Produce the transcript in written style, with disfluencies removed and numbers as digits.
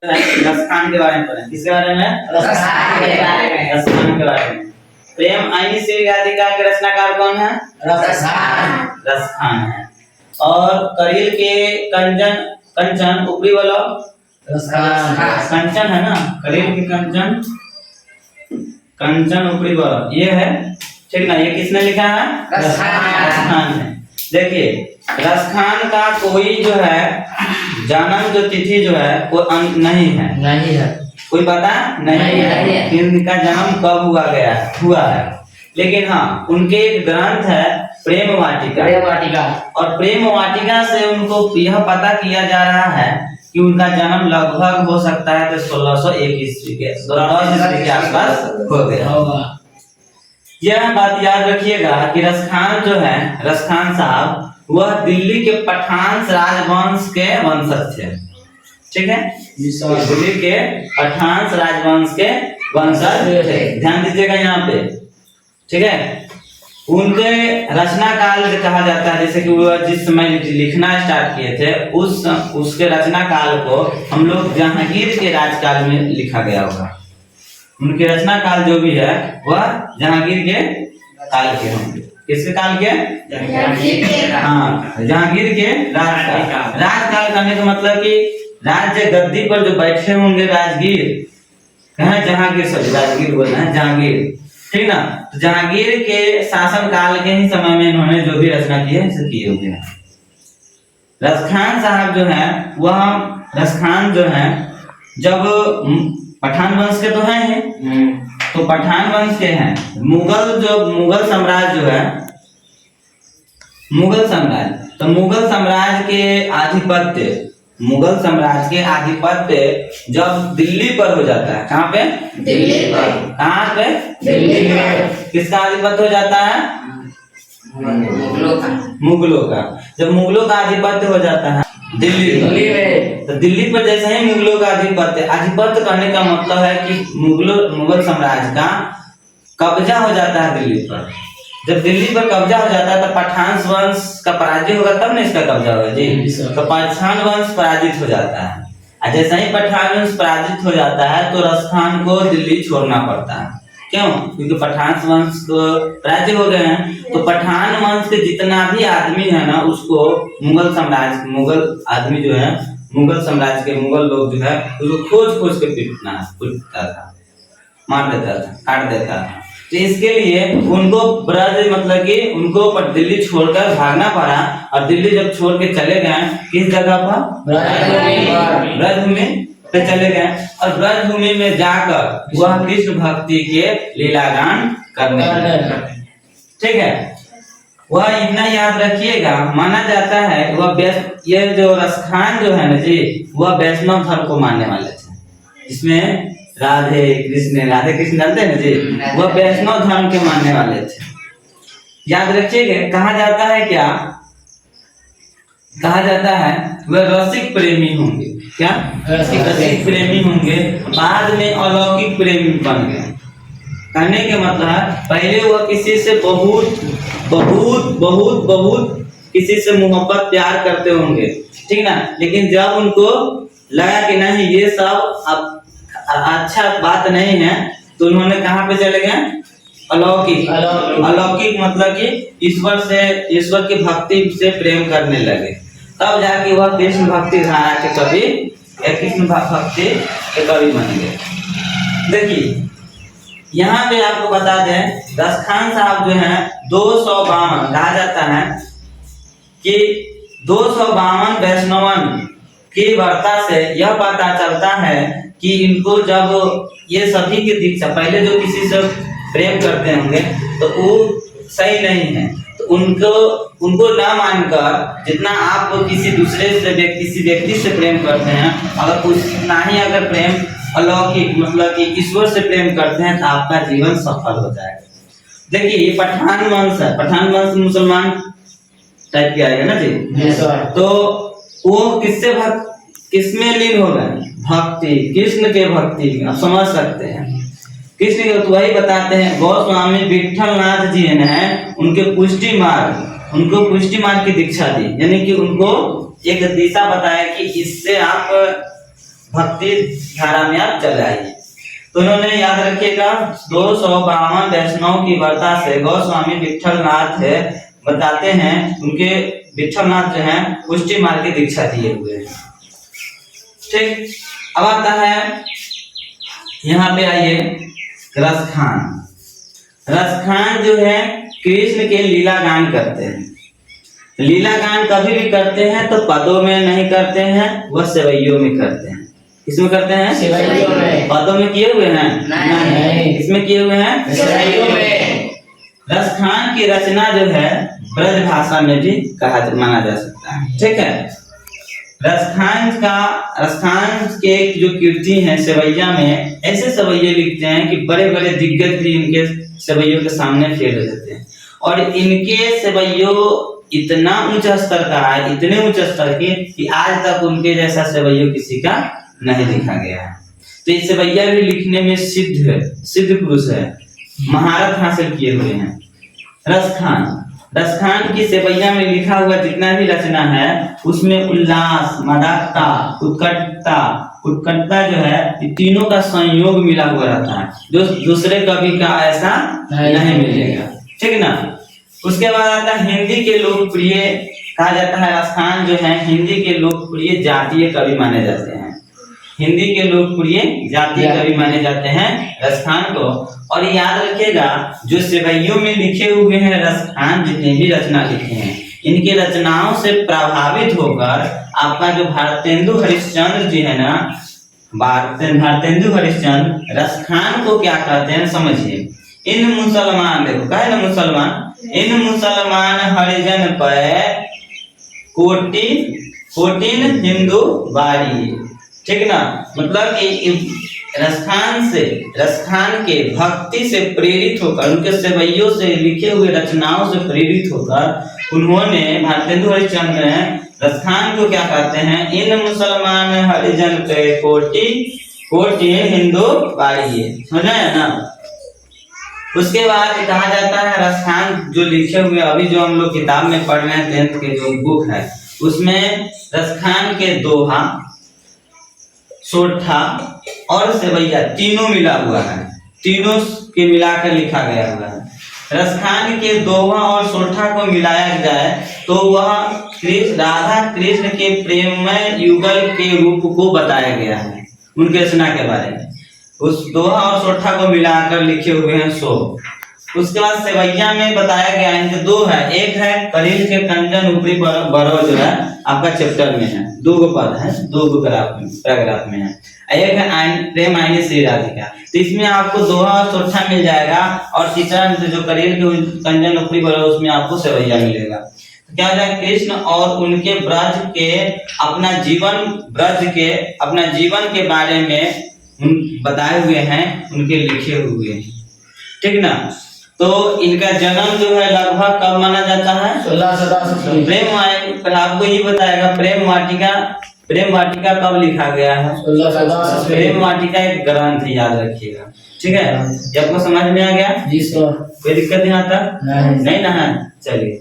रसखान के बारे में पढ़ें। किसके बारे में? रसखान के बारे में। रसखान के बारे में। प्रेम आईनी श्री गाथिका के रचनाकार कौन है? रसखान है। और करील के कंचन ऊपरी वाला कंचन है ना, करील के कंचन ऊपरी वाला ये है, ठीक ना। ये किसने लिखा है? रसखान है। देखिए रसखान का कोई जो है जन्म जो तिथि जो है वो नहीं है, कोई पता नहीं है कि इनका जन्म कब हुआ है। लेकिन हाँ उनके एक ग्रंथ है प्रेम वाटिका, और प्रेम वाटिका से उनको यह पता किया जा रहा है कि उनका जन्म लगभग हो सकता है 1601 ईस्वी के आसपास हो गया होगा। यह बात याद रखिएगा कि रसखान साहब वह दिल्ली के पठान राजवंश के वंशज थे, ठीक है। दिल्ली के पठान राजवंश के वंशज थे, ध्यान दीजिएगा यहाँ पे, ठीक है। उनके रचना काल कहा जाता है, जैसे कि वो जिस समय लिखना स्टार्ट किए थे उसके रचना काल को हम लोग जहांगीर के राजकाल में लिखा गया होगा। उनके रचना काल जो भी है वह जहांगीर के काल के होंगे। किसके काल के? हाँ, जहांगीर के राजकाल करने का मतलब कि राज्य गद्दी पर जो बैठे होंगे राजगीर, कहाँ जहांगीर, सॉरी राजगीर बोलना है, जहांगीर, ठीक ना। तो जहांगीर के शासन काल के ही समय में इन्होंने जो भी रचना की है इसे किए हुए हैं। रसखान साहब जो है वह रसखान जो है जब पठान वंश के तो हैं तो पठान वंश के हैं। मुगल साम्राज्य जो है मुगल साम्राज्य के आधिपत्य जब दिल्ली पर हो जाता है, कहाँ पे? दिल्ली पर। कहाँ पे? दिल्ली पर। किसका आधिपत्य हो जाता है? मुगलों का। जब मुगलों का आधिपत्य हो जाता है दिल्ली में, तो दिल्ली पर जैसे ही मुगलों का आधिपत्य करने का मतलब है कि मुगल साम्राज्य का कब्जा हो जाता है दिल्ली पर। जब दिल्ली पर कब्जा हो जाता है तो पठान वंश का पराजय होगा तब ना इसका कब्जा होगा जी। तो पठान वंश पराजित हो जाता है, और जैसे ही पठान वंश पराजित हो जाता है तो रसखान को दिल्ली छोड़ना पड़ता है। क्यों? क्योंकि पठान वंश को पराजय हो गए हैं, तो पठान वंश के जितना भी आदमी है ना उसको मुगल आदमी जो है मुगल साम्राज्य के मुगल लोग जो है उसको खोज के पीटता था, मार देता था, काट देता था। तो इसके लिए उनको ब्रज मतलब कि उनको दिल्ली छोड़कर भागना पड़ा, और दिल्ली जब छोड़ के चले गए किस जगह पर? ब्रजभूमि पे चले गए, और ब्रजभूमि में जाकर वह कृष्ण भक्ति के लीलागान करने लगे, ठीक है। वह इतना याद रखिएगा, माना जाता है ये जो रसखान जो है ना जी वह वैष्णव धर्म को मानने वाले थे, जिसमें राधे कृष्ण जानते हैं ना जी, वह वैष्णव धर्म के मानने वाले थे। याद रखिएगा, कहा जाता है वह रसिक प्रेमी होंगे। क्या? रसिक प्रेमी होंगे, बाद में अलौकिक प्रेमी बन गए। कहने के मतलब पहले वह किसी से बहुत किसी से मोहब्बत प्यार करते होंगे, ठीक ना। लेकिन जब उनको लगा कि नहीं ये सब अब अच्छा बात नहीं है, तो उन्होंने कहाँ पे चले गए? अलौकिक मतलब कि ईश्वर की भक्ति से प्रेम करने लगे। तब जाके वह कृष्ण भक्ति धारा के कवि बन गए। देखिए यहाँ पे आपको बता दें, रसखान साहब जो है 252 कहा जाता है कि 252 वैष्णवन की वार्ता से यह पता चलता है कि इनको जब ये सभी की दीक्षा, पहले जो किसी से प्रेम करते होंगे तो वो सही नहीं है, तो उनको ना मानकर जितना आप किसी व्यक्ति से प्रेम करते हैं, अगर उतना ही अगर प्रेम अलौकिक मतलब कि ईश्वर से प्रेम करते हैं तो आपका जीवन सफल हो जाएगा। देखिए ये पठान वंश है, पठान वंश मुसलमान टाइप के आएगा ना जी। तो वो किसमें लीन हो गए? भक्ति, कृष्ण के भक्ति में। आप समझ सकते हैं कृष्ण के, तो वही बताते हैं गोस्वामी विठल नाथ जी ने उनको पुष्टि मार्ग की दीक्षा दी, यानी कि उनको एक दिशा बताया कि इससे आप भक्ति धारा में आप चले आइए। तो उन्होंने याद रखिएगा 252 वैष्णव की वार्ता से गोस्वामी विट्ठलनाथ है बताते हैं, उनके विट्ठलनाथ जो हैं पुष्टि मार्ग की दीक्षा दिए हुए हैं। ठीक, अब आता है यहाँ पे आइए रसखान। रसखान जो है कृष्ण के लीला गान करते हैं। लीला गान कभी भी करते हैं तो पदों में नहीं करते हैं, वह सेवैयों में करते हैं। किसमें करते हैं? सेवैयों में। पदों में किए हुए हैं? नहीं। किसमें किए हुए हैं? सेवैयों में। रसखान की रचना जो है ब्रज भाषा में भी माना जा सकता है। ठीक है, रसखान के जो कीर्ति है सेवैया में, ऐसे सेवैये लिखते हैं कि बड़े बड़े दिग्गज भी इनके सेवैयों के सामने फेल हो जाते हैं। और इनके सेवैयों इतना ऊंचा स्तर का है, इतने ऊंचे स्तर के कि आज तक उनके जैसा सेवैयों किसी का नहीं लिखा गया है। तो ये सेवैया भी लिखने में सिद्ध पुरुष है, महारत हासिल किए हुए हैं। रसखान की सेवैया में लिखा हुआ जितना भी रचना है उसमें उल्लास, मदाक्ता, उत्कटता जो है ये तीनों का संयोग मिला हुआ रहता है, जो दूसरे कवि का ऐसा नहीं मिलेगा। ठीक ना। उसके बाद आता है हिंदी के लोकप्रिय, कहा जाता है रसखान जो है हिंदी के लोकप्रिय जातीय कवि माने जाते हैं। हिंदी के लोकप्रिय जातीय कवि माने जाते हैं रसखान को। और याद रखिएगा जो सेवैयों में लिखे हुए हैं रसखान, जितने भी रचना लिखे हैं, इनकी रचनाओं से प्रभावित होकर आपका जो भारतेंदु हरिश्चंद्र जी है ना, भारतेंदु हरिश्चंद्र रसखान को क्या कहते हैं समझिए। इन मुसलमान, देखो कहे ना मुसलमान, इन मुसलमान हरिजन पर कोटिन हिंदू बारी। ठीक ना, मतलब कि रसखान के भक्ति से प्रेरित होकर, उनके सेवैयों से लिखे हुए रचनाओं से प्रेरित होकर उन्होंने भारतेंदु हरिश्चंद्र रसखान को क्या कहते हैं, इन मुसलमान हरिजन पे कोटि हिंदू बारी। समझा है ना। उसके बाद कहा जाता है रसखान जो लिखे हुए अभी जो हम लोग किताब में पढ़ रहे हैं 10th के जो बुक है उसमें रसखान के दोहा, सोठा और सेवैया तीनों मिला हुआ है, तीनों के मिलाकर लिखा गया हुआ है। रसखान के दोहा और सोठा को मिलाया जाए तो वह राधा कृष्ण के प्रेममय युगल के रूप को बताया गया है, उनके रचना के बारे में। उस दोहा और सोठा को मिलाकर लिखे हुए हैं 100। उसके बाद सेवैया में बताया गया है कि दो है, एक है करील के कंजन ऊपरी बरो जो है आपका चैप्टर में है, 2 पद है, 2 पैराग्राफ में है। एक है प्रेम आईने श्री राधिका, तो इसमें आपको दोहा और सोठा मिल जाएगा। और तीसरा जो करील के कंजन ऊपरी बरो उसमें आपको सेवैया मिलेगा। तो क्या हो जाएगा, कृष्ण और उनके ब्रज के अपना जीवन के बारे में बताए हुए हैं, उनके लिखे हुए। ठीक ना। तो इनका जन्म जो है लगभग कब माना जाता है, 1610। प्रेम आपको ये बताएगा प्रेम वाटिका कब लिखा गया है, 1610। प्रेम वाटिका एक ग्रंथ याद रखिएगा। ठीक है, ये आपको समझ में आ गया जी सर, कोई दिक्कत नहीं आता? नहीं ना है, चलिए।